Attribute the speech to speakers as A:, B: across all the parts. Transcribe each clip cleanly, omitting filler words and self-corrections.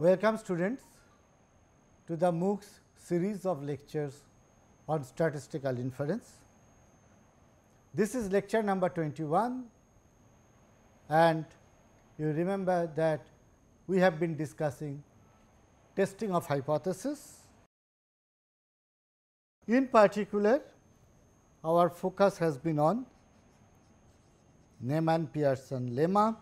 A: Welcome students to the MOOCs series of lectures on statistical inference. This is lecture number 21 and you remember that we have been discussing testing of hypothesis. In particular, our focus has been on Neyman-Pearson lemma,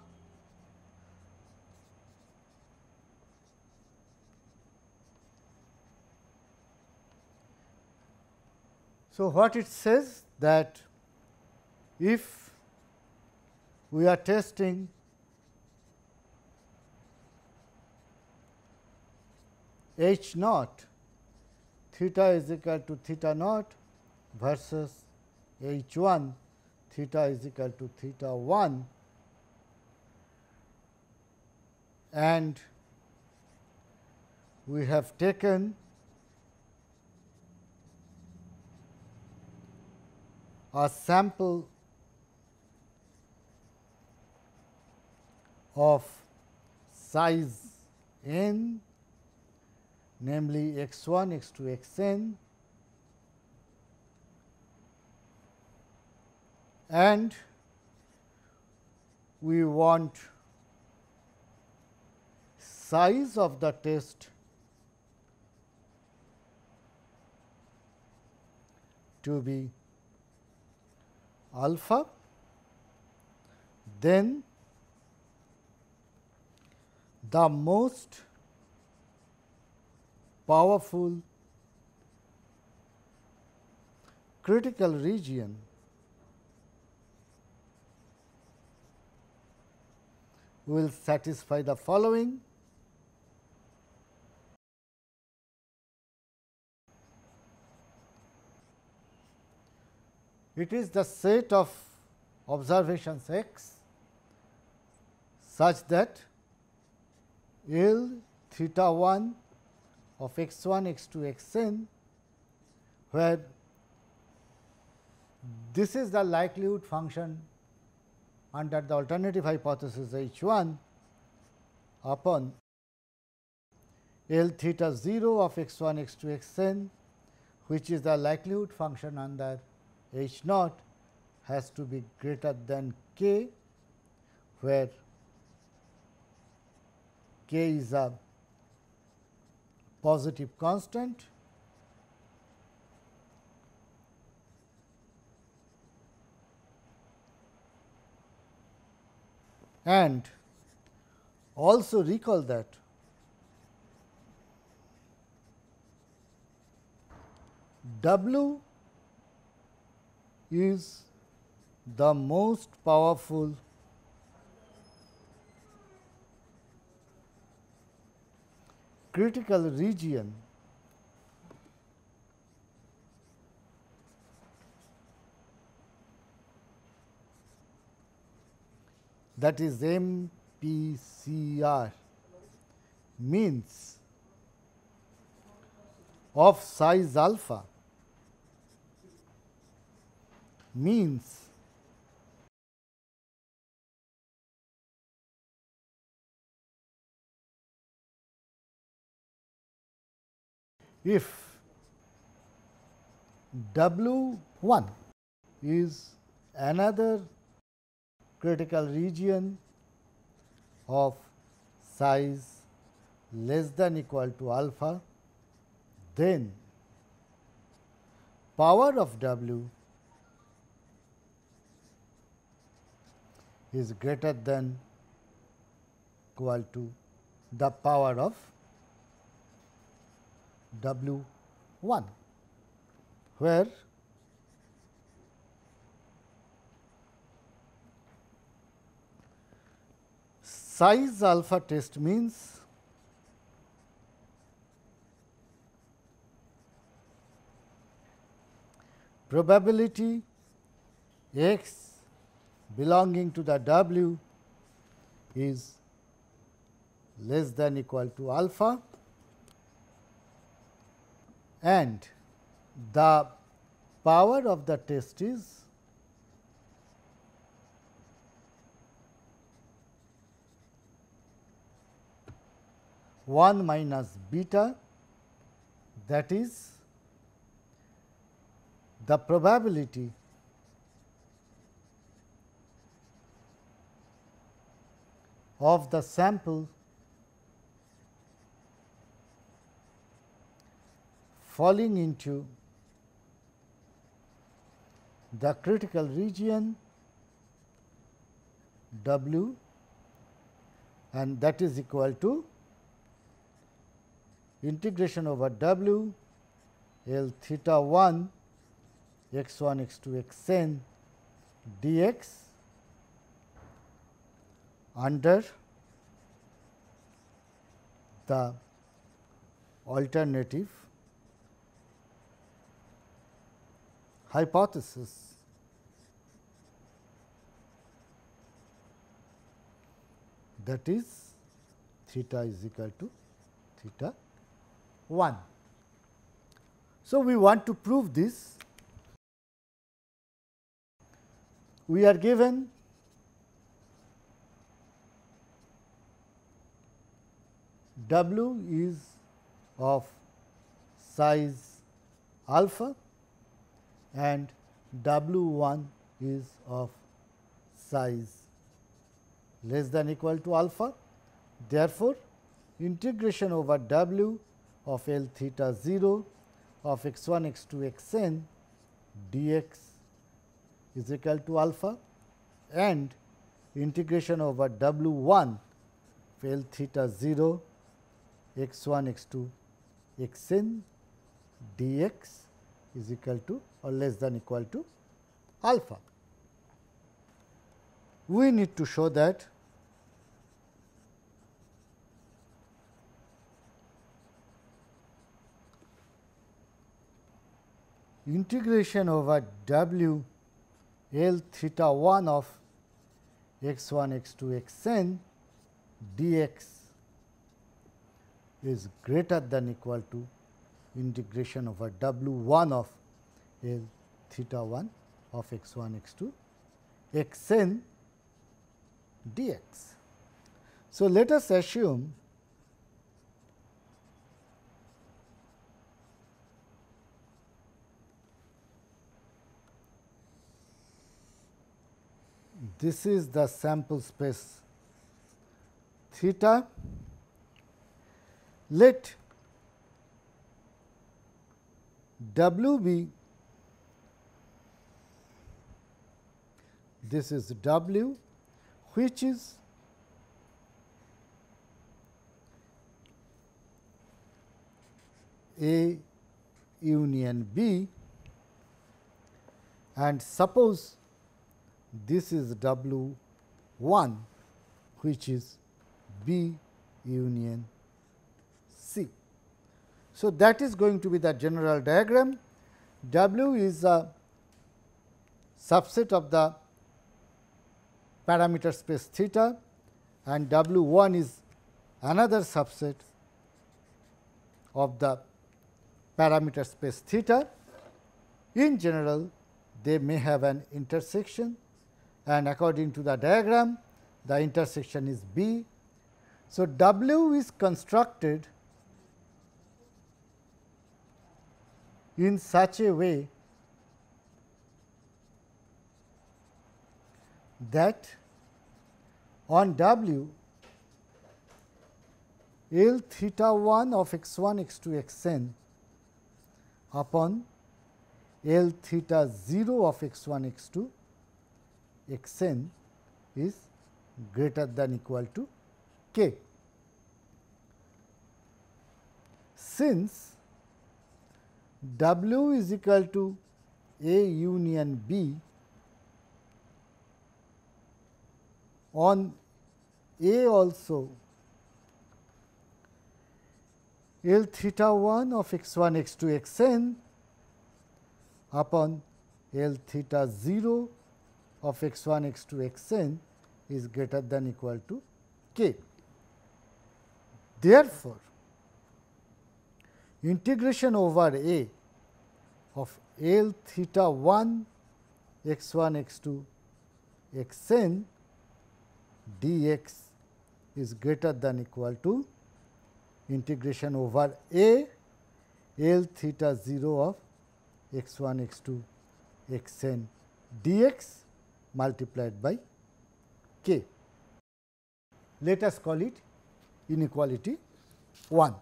A: so what it says that if we are testing H naught theta is equal to theta naught versus H 1 theta is equal to theta 1, and we have taken a sample of size n, namely x 1, x 2, x n, and we want size of the test to be alpha, then the most powerful critical region will satisfy the following. It is the set of observations x such that L theta 1 of x 1, x 2, x n, where this is the likelihood function under the alternative hypothesis H 1 upon L theta 0 of x 1, x 2, x n, which is the likelihood function under H naught, has to be greater than k, where k is a positive constant, and also recall that W is the most powerful critical region that is MPCR, means of size alpha, means if W 1 is another critical region of size less than equal to alpha, then power of W is greater than equal to the power of W 1, where size alpha test means probability x belonging to the W is less than equal to alpha, and the power of the test is 1 minus beta, that is the probability of the sample falling into the critical region W, and that is equal to integration over W L theta 1 x 1 x 2 x n dx under the alternative hypothesis. That is theta is equal to theta 1. So, we want to prove this. We are given W is of size alpha and W 1 is of size less than equal to alpha. Therefore, integration over W of L theta 0 of x 1 x 2 x n dx is equal to alpha, and integration over W 1 of L theta 0 x 1 x 2 x n dx is equal to or less than equal to alpha. We need to show that integration over W L theta 1 of x 1 x 2 x n dx is greater than equal to integration over W 1 of L theta 1 of x 1 x 2 x n dx. So, let us assume this is the sample space theta. Let W be, this is W, which is A union B, and suppose this is W 1, which is B union C. So, that is going to be the general diagram. W is a subset of the parameter space theta, and W 1 is another subset of the parameter space theta. In general, they may have an intersection, and according to the diagram, the intersection is B. So, W is constructed in such a way that on W L theta 1 of x 1 x 2 x n upon L theta 0 of x 1 x 2 x n is greater than equal to k. Since W is equal to A union B, on A also L theta 1 of x 1 x 2 x n upon L theta 0 of x 1 x 2 x n is greater than equal to k. Therefore, integration over A of L theta 1 x 1 x 2 x n dx is greater than equal to integration over a L theta 0 of x 1 x 2 x n dx multiplied by k. Let us call it inequality 1.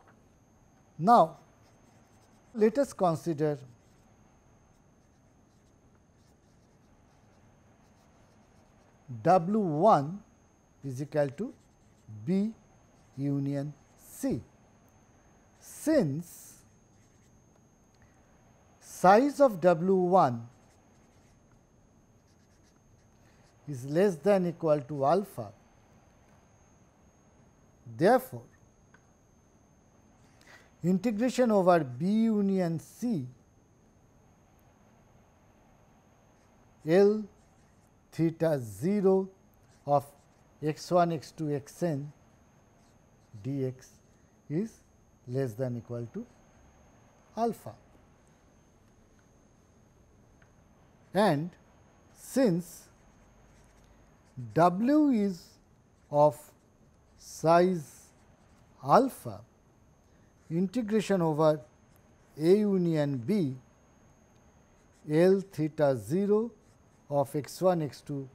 A: Now, let us consider W1 is equal to B union C. Since size of W1 is less than equal to alpha, therefore, integration over B union C L theta 0 of x 1 x 2 x n dx is less than equal to alpha. And since W is of size alpha, integration over A union B L theta 0 of x 1 x 2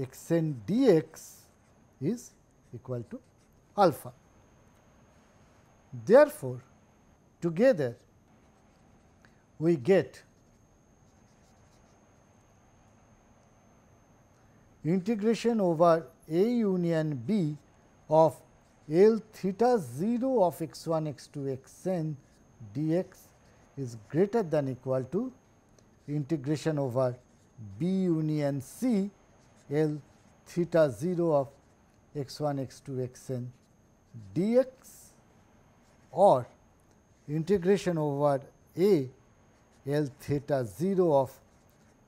A: x n dx is equal to alpha. Therefore, together we get integration over A union B of L theta 0 of x 1 x 2 x n dx is greater than equal to integration over B union C L theta 0 of x 1 x 2 x n dx, or integration over A L theta 0 of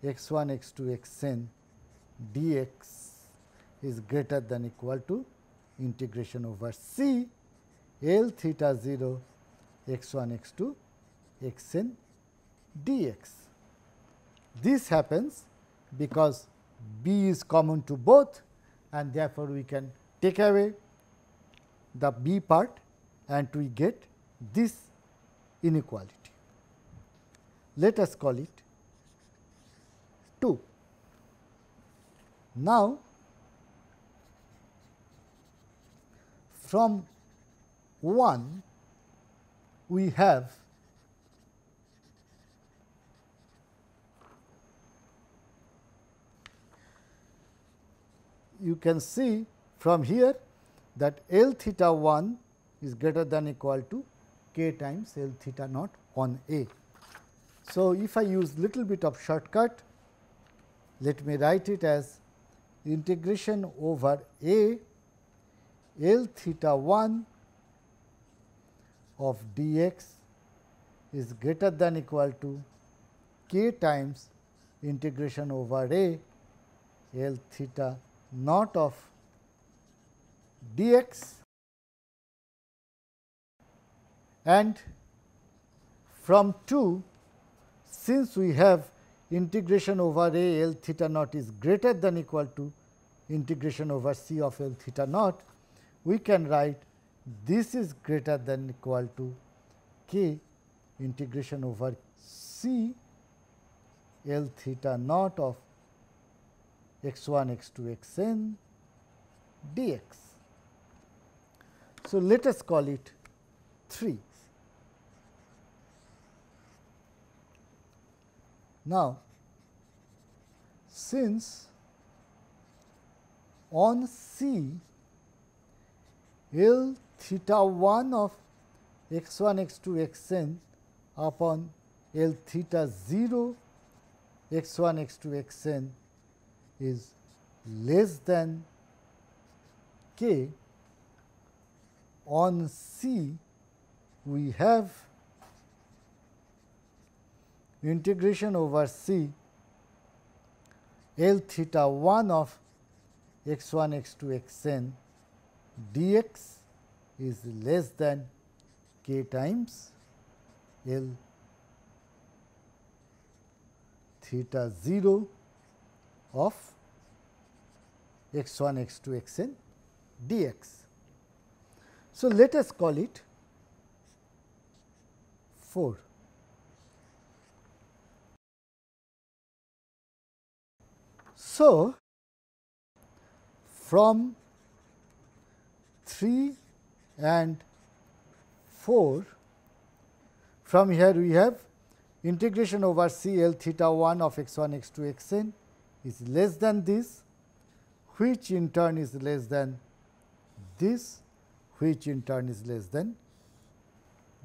A: x 1 x 2 x n dx is greater than equal to integration over C L theta 0 x 1 x 2 x n dx. This happens because B is common to both, and therefore, we can take away the B part and we get this inequality. Let us call it 2. Now, from 1 we have you can see from here that L theta 1 is greater than equal to k times L theta naught on A. So, if I use little bit of shortcut, let me write it as integration over A L theta 1 of dx is greater than equal to k times integration over A L theta naught of dx, and from 2, since we have integration over A L theta naught is greater than equal to integration over C of L theta naught, we can write this is greater than equal to k integration over C L theta naught of x 1 x 2 x n dx. So, let us call it 3. Now, since on C L theta 1 of x 1 x 2 x n upon L theta 0 x 1 x 2 x n is less than k, on C we have integration over C L theta 1 of x 1 x 2 x n dx is less than k times L theta 0 of x 1 x 2 x n dx. So, let us call it 4. So, from 3 and 4, from here we have integration over C L theta 1 of x 1 x 2 x n is less than this, which in turn is less than this, which in turn is less than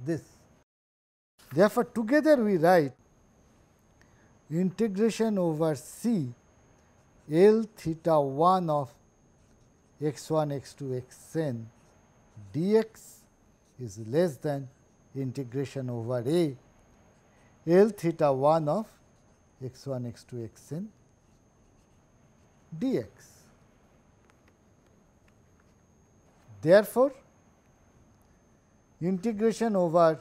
A: this. Therefore, together we write integration over C L theta 1 of x 1 x 2 x n dx is less than integration over A L theta 1 of x 1 x 2 x n dx. Therefore, integration over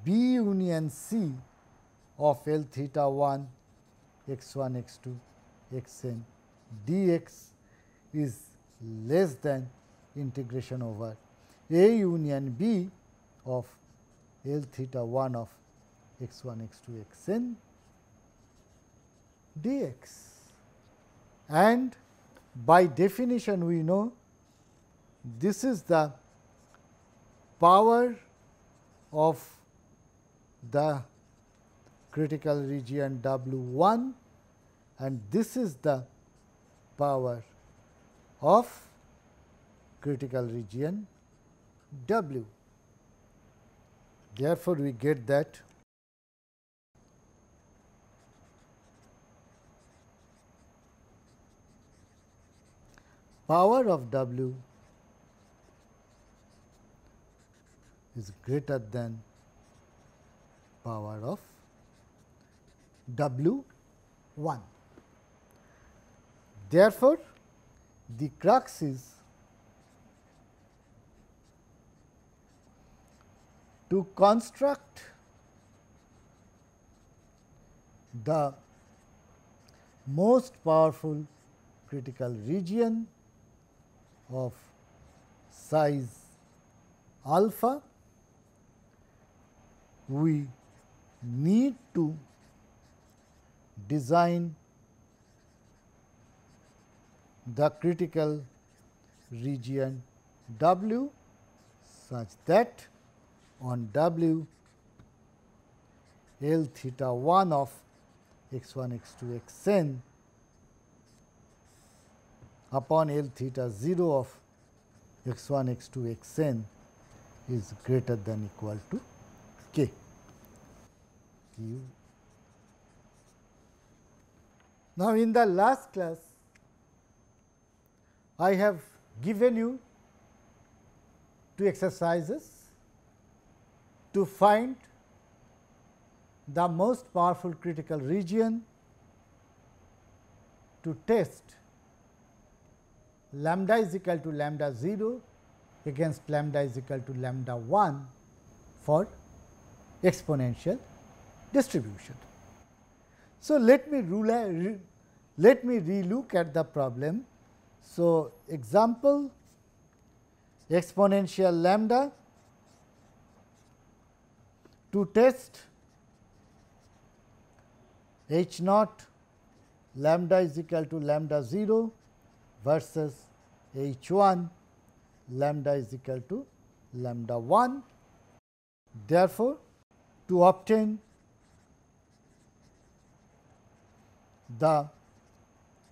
A: B union C of L theta 1 x 1 x 2 x n dx is less than integration over A union B of L theta 1 of x 1 x 2 x n dx. And by definition we know this is the power of the critical region W1 and this is the power of critical region W. Therefore, we get that power of W is greater than power of W1. Therefore, the crux is to construct the most powerful critical region of size alpha. We need to design the critical region W such that on W L theta 1 of x 1 x 2 x n upon L theta 0 of x 1 x 2 x n is greater than equal to k. Now, in the last class I have given you two exercises to find the most powerful critical region, to test lambda is equal to lambda 0 against lambda is equal to lambda 1 for exponential distribution. So, let me relook at the problem. So, example exponential lambda to test h naught lambda is equal to lambda 0 versus h 1 lambda is equal to lambda 1. Therefore, to obtain the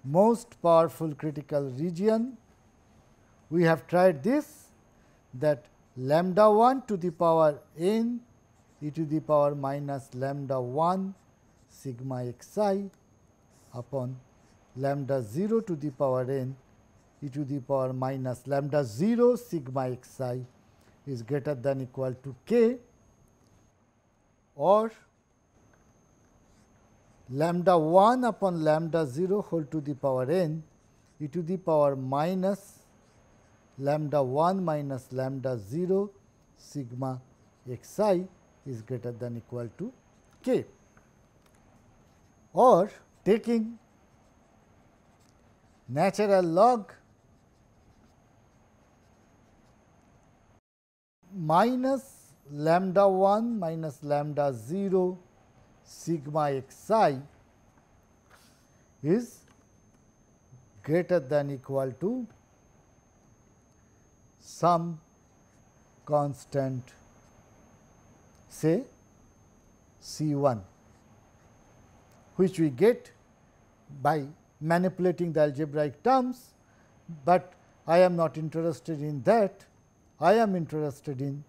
A: most powerful critical region, we have tried this, that lambda 1 to the power n e to the power minus lambda 1 sigma x I upon lambda 0 to the power n e to the power minus lambda 0 sigma x I is greater than equal to k, or lambda 1 upon lambda 0 whole to the power n e to the power minus lambda 1 minus lambda 0 sigma x I is greater than equal to k, or taking natural log minus lambda 1 minus lambda 0 sigma xi is greater than equal to some constant, say C1, which we get by manipulating the algebraic terms, but I am not interested in that. I am interested in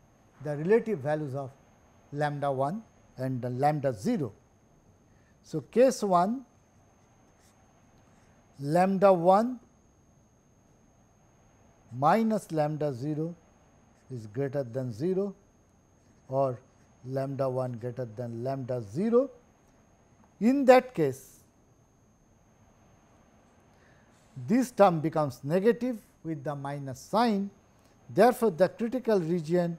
A: the relative values of lambda 1 and the lambda 0. So, case 1, lambda 1 minus lambda 0 is greater than 0 or lambda 1 greater than lambda 0. In that case, this term becomes negative with the minus sign. Therefore, the critical region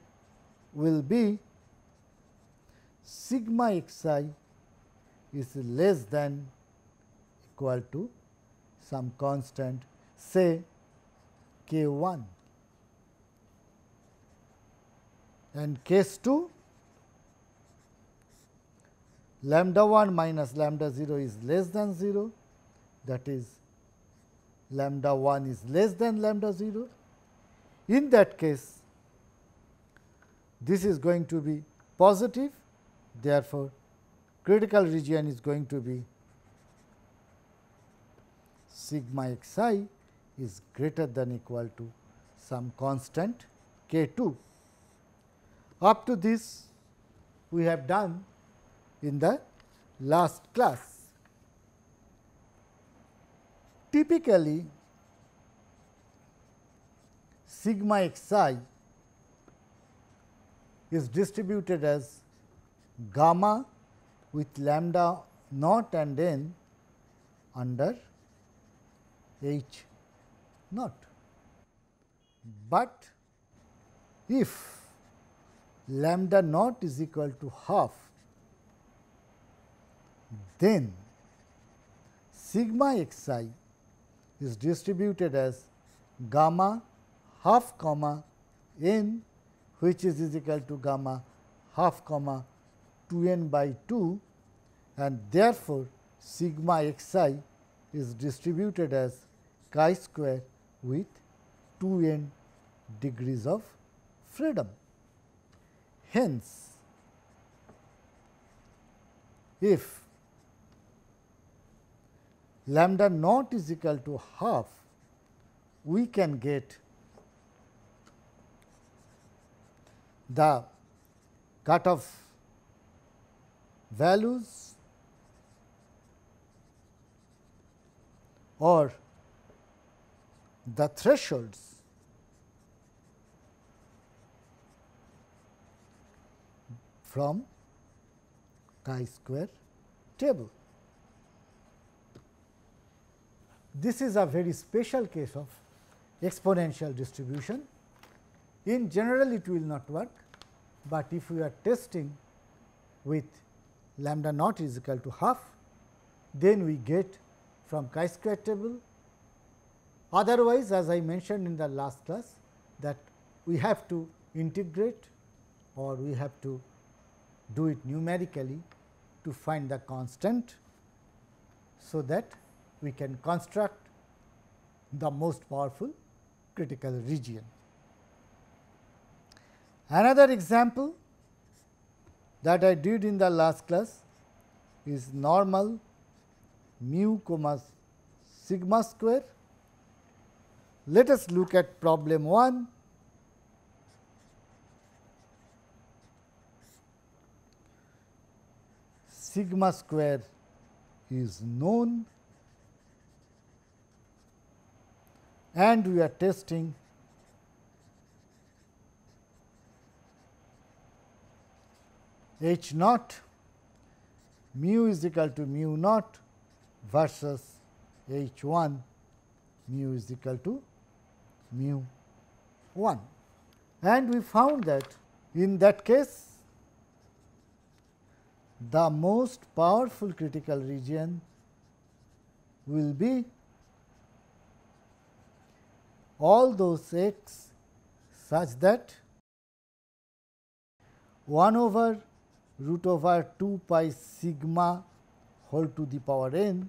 A: will be sigma xi is less than equal to some constant, say k 1. And case 2, lambda 1 minus lambda 0 is less than 0, that is lambda 1 is less than lambda 0. In that case, this is going to be positive, therefore, critical region is going to be sigma xi is greater than equal to some constant k 2. Up to this we have done in the last class. Typically, sigma xi is distributed as gamma with lambda naught and n under h naught. But if lambda naught is equal to half, then sigma xi is distributed as gamma half comma n, which is equal to gamma half comma 2n by 2, and therefore, sigma xi is distributed as chi square with 2n degrees of freedom. Hence, if lambda naught is equal to half, we can get the cutoff values or the thresholds from chi-square table. This is a very special case of exponential distribution. In general, it will not work, but if we are testing with lambda naught is equal to half, then we get from chi-square table. Otherwise, as I mentioned in the last class, that we have to integrate or we have to do it numerically to find the constant, so that we can construct the most powerful critical region. Another example that I did in the last class is normal mu comma sigma square. Let us look at problem 1. Sigma square is known and we are testing h naught, mu is equal to mu naught versus h 1, mu is equal to mu 1. And we found that in that case, the most powerful critical region will be all those x such that 1 over root over 2 pi sigma whole to the power n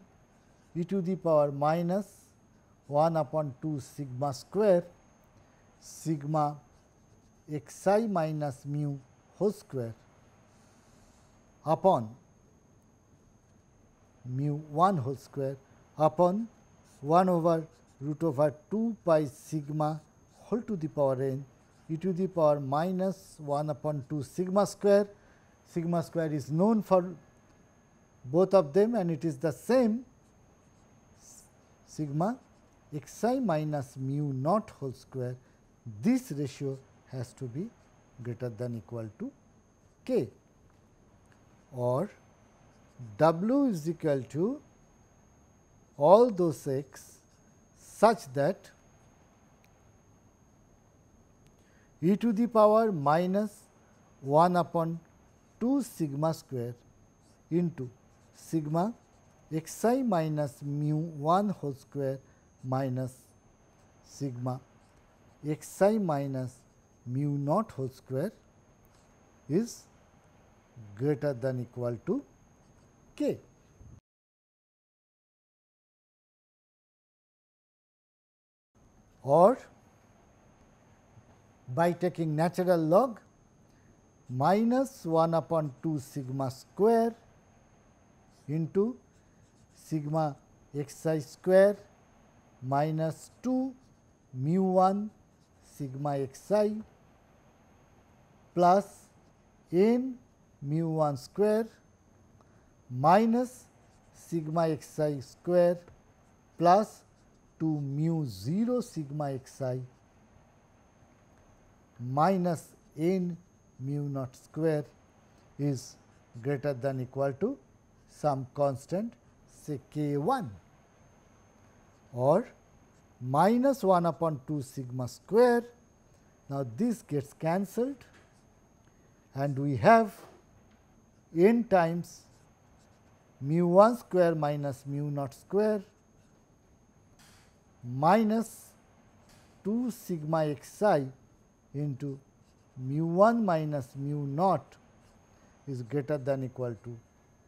A: e to the power minus 1 upon 2 sigma square sigma xi minus mu whole square upon mu 1 whole square upon 1 over root over 2 pi sigma whole to the power n e to the power minus 1 upon 2 sigma square. Sigma square is known for both of them and it is the same sigma xi minus mu naught whole square. This ratio has to be greater than equal to k, or W is equal to all those x such that e to the power minus 1 upon 2 sigma square into sigma xi minus mu 1 whole square minus sigma xi minus mu naught whole square is greater than equal to k. Or by taking natural log minus 1 upon 2 sigma square into sigma xi square minus 2 mu 1 sigma xi plus n mu 1 square minus sigma xi square plus 2 mu 0 sigma xi minus n mu naught square is greater than equal to some constant, say k 1, or minus 1 upon 2 sigma square. Now, this gets cancelled and we have n times mu 1 square minus mu naught square minus 2 sigma xi into mu 1 minus mu naught is greater than equal to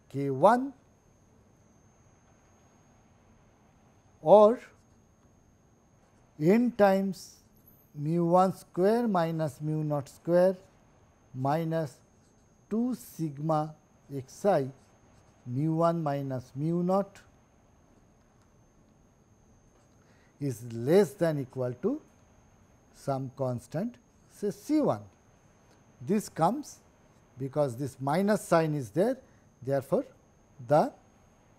A: k 1, or n times mu 1 square minus mu naught square minus 2 sigma xi mu 1 minus mu naught is less than equal to some constant, say C 1. This comes because this minus sign is there, therefore, the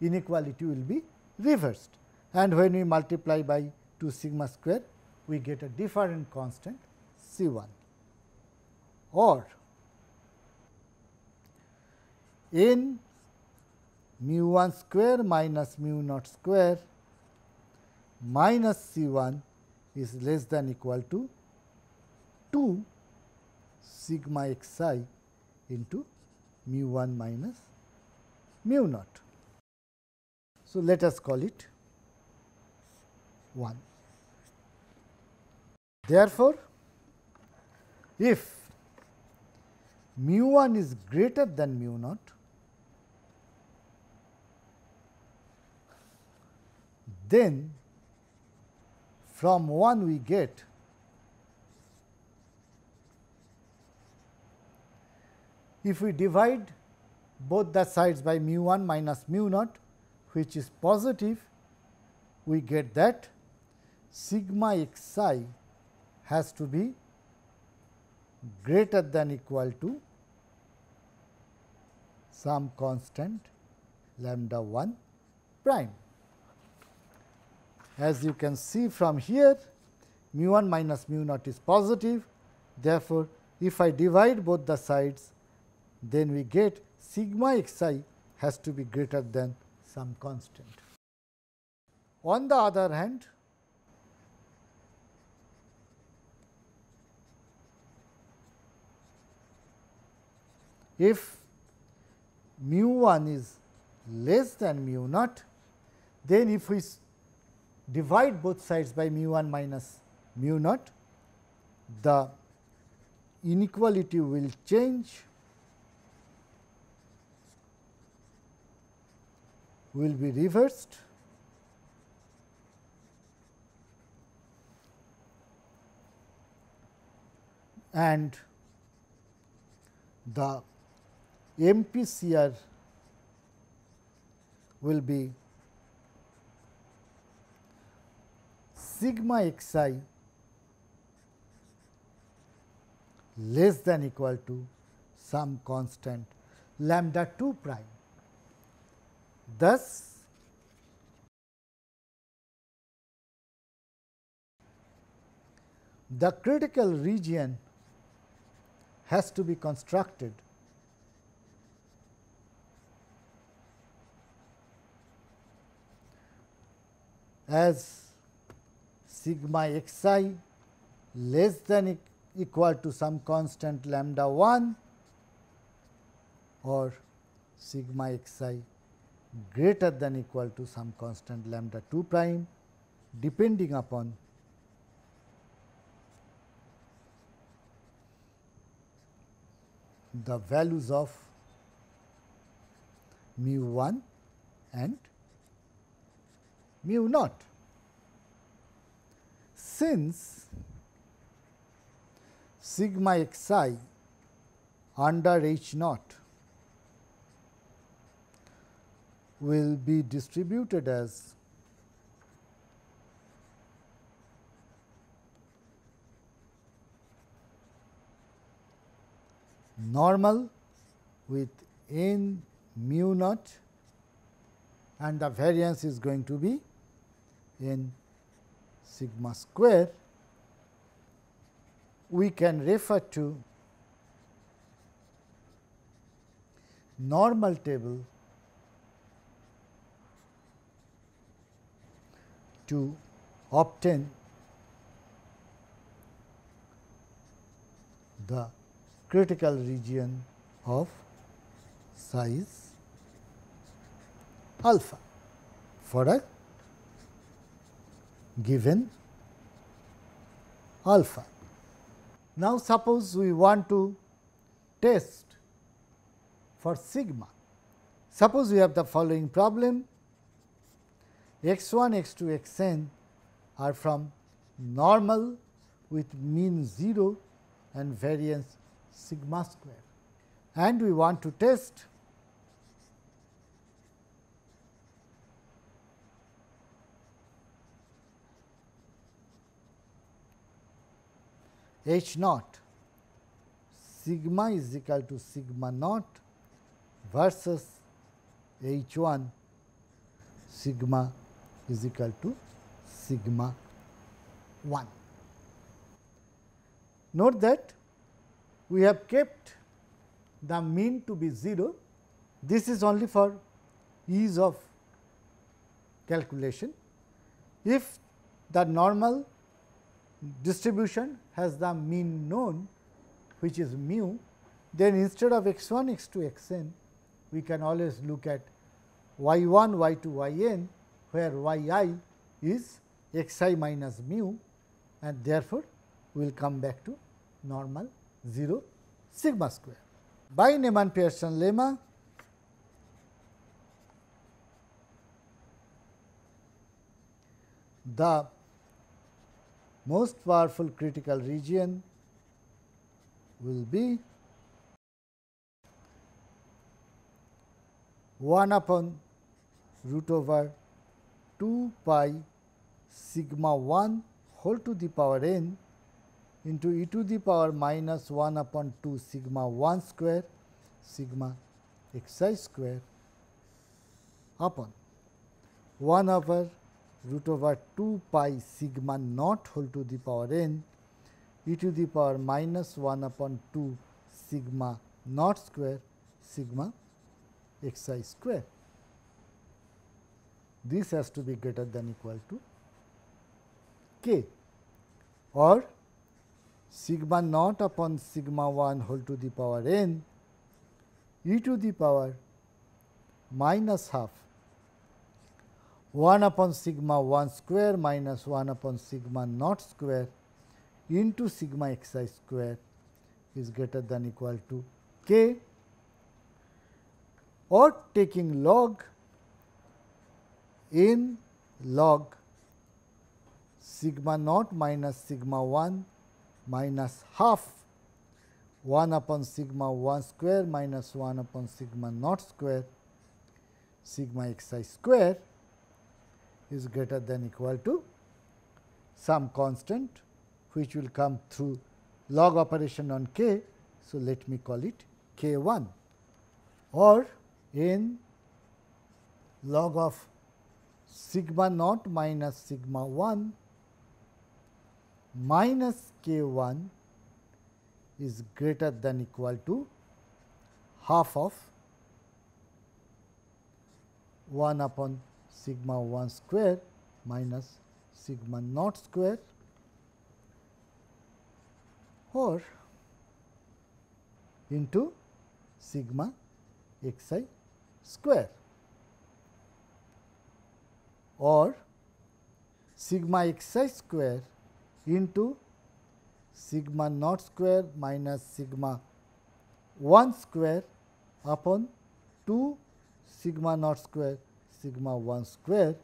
A: inequality will be reversed, and when we multiply by 2 sigma square we get a different constant C 1, or n mu 1 square minus mu naught square minus C 1 is less than equal to 2 sigma xi into mu 1 minus mu naught. So, let us call it 1. Therefore, if mu 1 is greater than mu naught, then from 1 we get if we divide both the sides by mu 1 minus mu naught, which is positive, we get that sigma xi has to be greater than equal to some constant lambda 1 prime. As you can see from here, mu 1 minus mu naught is positive. Therefore, if I divide both the sides, then we get sigma xi has to be greater than some constant. On the other hand, if mu 1 is less than mu naught, then if we divide both sides by mu 1 minus mu naught, the inequality will change will be reversed and the MPCR will be sigma xi less than equal to some constant lambda 2 prime. Thus, the critical region has to be constructed as sigma xi less than equal to some constant lambda 1 or sigma xi greater than equal to some constant lambda 2 prime, depending upon the values of mu 1 and mu naught. Since sigma xi under H naught will be distributed as normal with n mu naught and the variance is going to be n sigma square, we can refer to normal table to obtain the critical region of size alpha for a given alpha. Now, suppose we want to test for sigma. Suppose we have the following problem: x 1, x 2, x n are from normal with mean 0 and variance sigma square, and we want to test H naught sigma is equal to sigma naught versus H 1 sigma is equal to sigma 1. Note that we have kept the mean to be 0. This is only for ease of calculation. If the normal distribution has the mean known, which is mu, then instead of x 1, x 2, x n, we can always look at y 1, y 2, y n, where y I is x I minus mu, and therefore, we will come back to normal 0 sigma square. By Neyman-Pearson lemma, the most powerful critical region will be 1 upon root over 2 pi sigma 1 whole to the power n into e to the power minus 1 upon 2 sigma 1 square sigma x I square upon 1 over root over 2 pi sigma naught whole to the power n e to the power minus 1 upon 2 sigma naught square sigma x I square. This has to be greater than equal to k, or sigma naught upon sigma 1 whole to the power n e to the power minus half 1 upon sigma 1 square minus 1 upon sigma naught square into sigma x I square is greater than equal to k, or taking log n log sigma naught minus sigma 1 minus half 1 upon sigma 1 square minus 1 upon sigma naught square sigma xi square is greater than equal to some constant which will come through log operation on k. So, let me call it k 1 or n log of sigma naught minus sigma 1 minus k 1 is greater than equal to half of 1 upon sigma 1 square minus sigma naught square or into sigma xi square or sigma xi square into sigma naught square minus sigma 1 square upon 2 sigma naught square sigma 1 square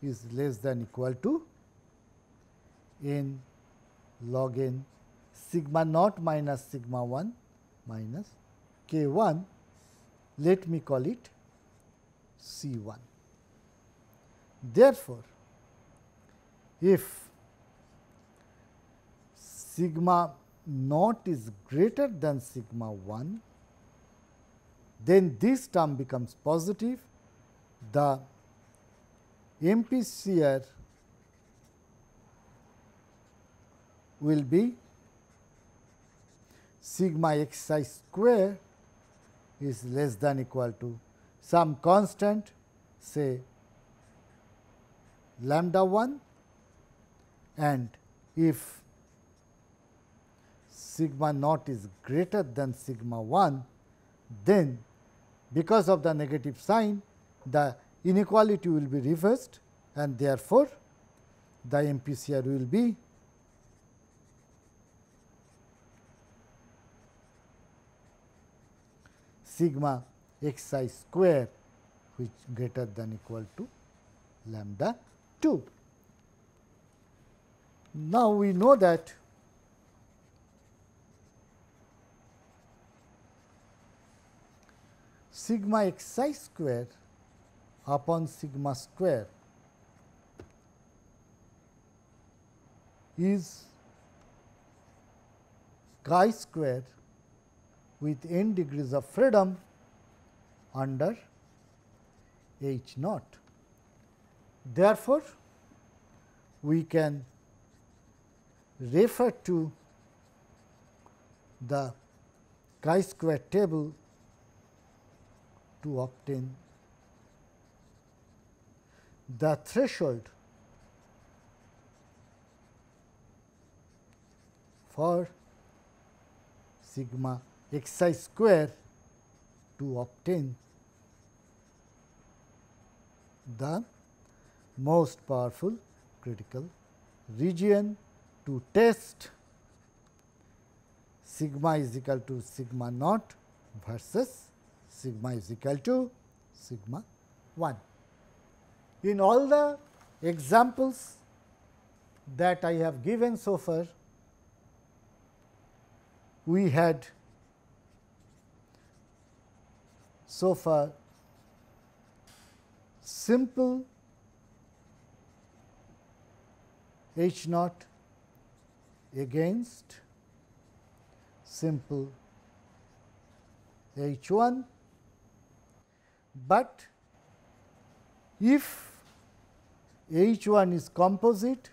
A: is less than equal to n log n sigma naught minus sigma 1 minus k 1, let me call it C 1. Therefore, if sigma naught is greater than sigma 1, then this term becomes positive. The MPCR will be sigma xi square is less than equal to some constant, say lambda 1, and if sigma naught is greater than sigma 1, then because of the negative sign the inequality will be reversed and therefore, the MPCR will be sigma xi square which greater than equal to lambda 2. Now, we know that sigma xi square upon sigma square is chi square with n degrees of freedom under H naught. Therefore, we can refer to the chi-square table to obtain the threshold for sigma xi square to obtain the most powerful critical region to test sigma is equal to sigma naught versus sigma is equal to sigma 1. In all the examples that I have given so far, we had so far simple H naught against simple H 1, but if H 1 is composite,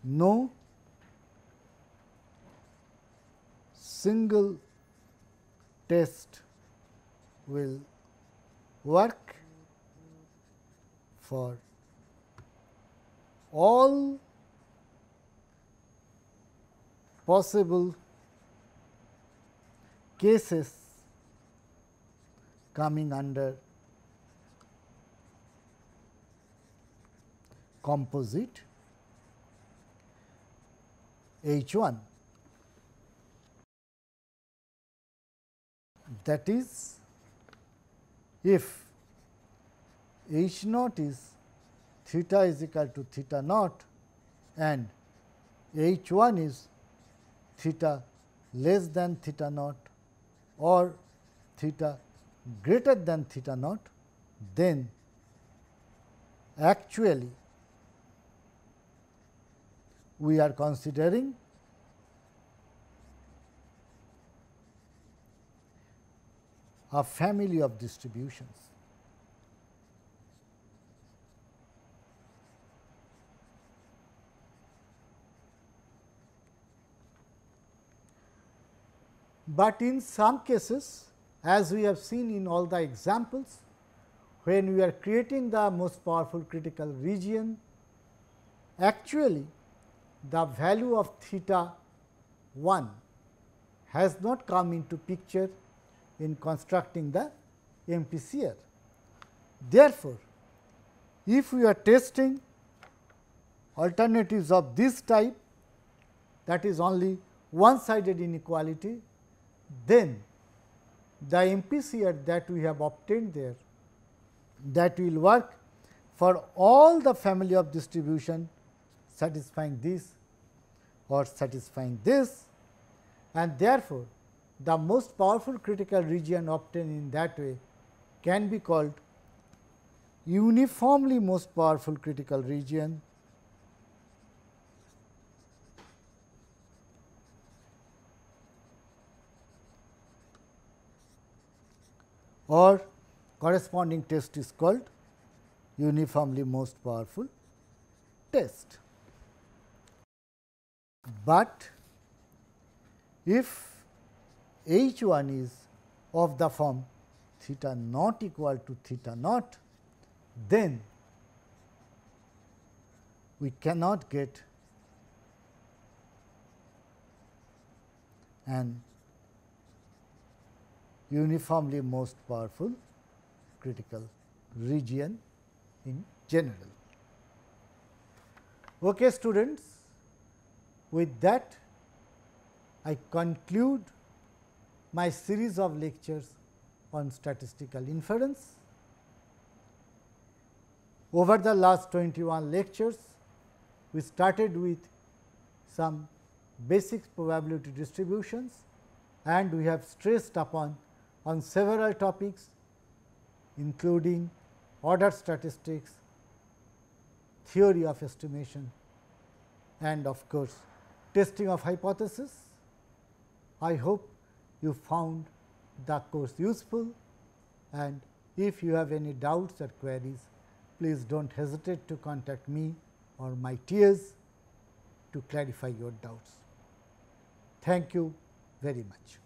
A: no single test will work for all possible cases coming under composite H 1. That is, if H naught is theta is equal to theta naught and H 1 is theta less than theta naught or theta greater than theta naught, then actually we are considering a family of distributions. But in some cases, as we have seen in all the examples, when we are creating the most powerful critical region, actually the value of theta 1 has not come into picture in constructing the MPCR. Therefore, if we are testing alternatives of this type, that is only one sided inequality, then the MPCR that we have obtained there, that will work for all the family of distribution satisfying this or satisfying this, and therefore, the most powerful critical region obtained in that way can be called uniformly most powerful critical region or corresponding test is called uniformly most powerful test. But if H 1 is of the form theta naught equal to theta naught, then we cannot get an uniformly most powerful critical region in general. Okay, students, with that I conclude my series of lectures on statistical inference. Over the last 21 lectures, we started with some basic probability distributions, and we have stressed upon on several topics including order statistics, theory of estimation, and of course, testing of hypothesis. I hope you found the course useful, and if you have any doubts or queries, please do not hesitate to contact me or my TAs to clarify your doubts. Thank you very much.